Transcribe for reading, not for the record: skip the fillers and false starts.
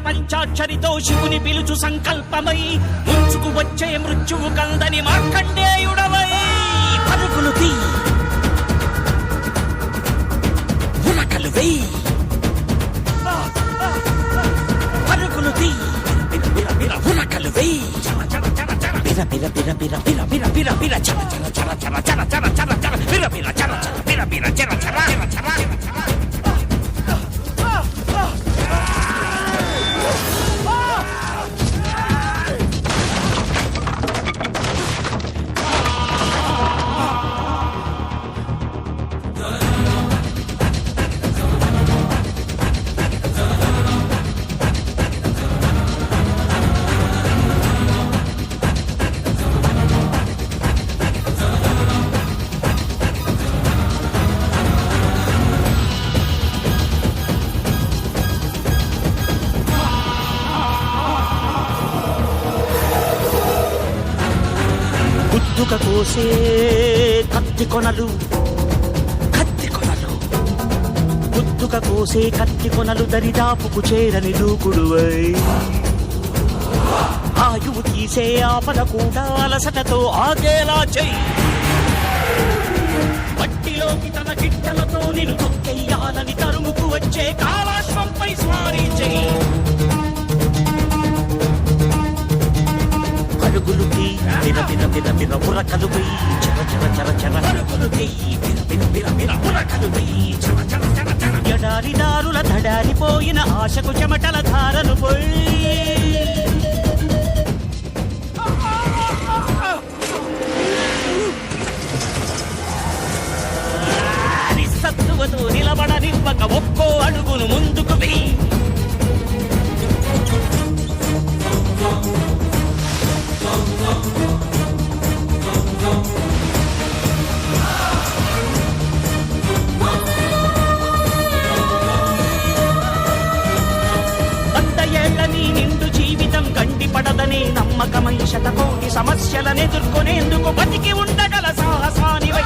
పంచాక్షరితో శివుని పిలుచు సంకల్పమై ముంచుకు వచ్చే మృత్యువు కందని మార్కండేయుడవై పరుగులు తీ ఉరకలు వెయ్యి పరుగులు తీ ఉరకలు వెయ్యి బిర బిర బిర బిర బిర బిర బిర బిర చర చర చర చర చర చర చర చర బిర బిర చర చర బిర బిర చర చర చర గుద్దుక కోసే కత్తి కొనలు గుద్దుక కోసే కత్తి కొనలు దరిదాపుకు చేరని దూకుడువై ఆయువు తీసే ఆపద కూడా అలసటతో ఆగేలా చెయ్యి మట్టిలోకి తన గిట్టలతో నిన్ను తొక్కెయ్యాలని తరుముకు వచ్చే కాలాశ్వంపై స్వారీ చెయ్యి పరుగులు తీ బిర బిర బిర బిర ఉరకలు వెయ్యి చర చర చర చర పరుగులు తీ బిర బిర బిర బిర ఉరకలు వెయ్యి చర చర చర చర ఎడారి దారుల దడారిపోయిన ఆశకు చెమటల ధారలు పోయి సత్తువతో నిలబడనివ్వక ఒక్కో అడుగును ముందుకు వెయ్యి పడదనే నమ్మకమై శతకోటి సమస్యలనెదుర్కొనేందుకు బతికి ఉండగల సాహసానివై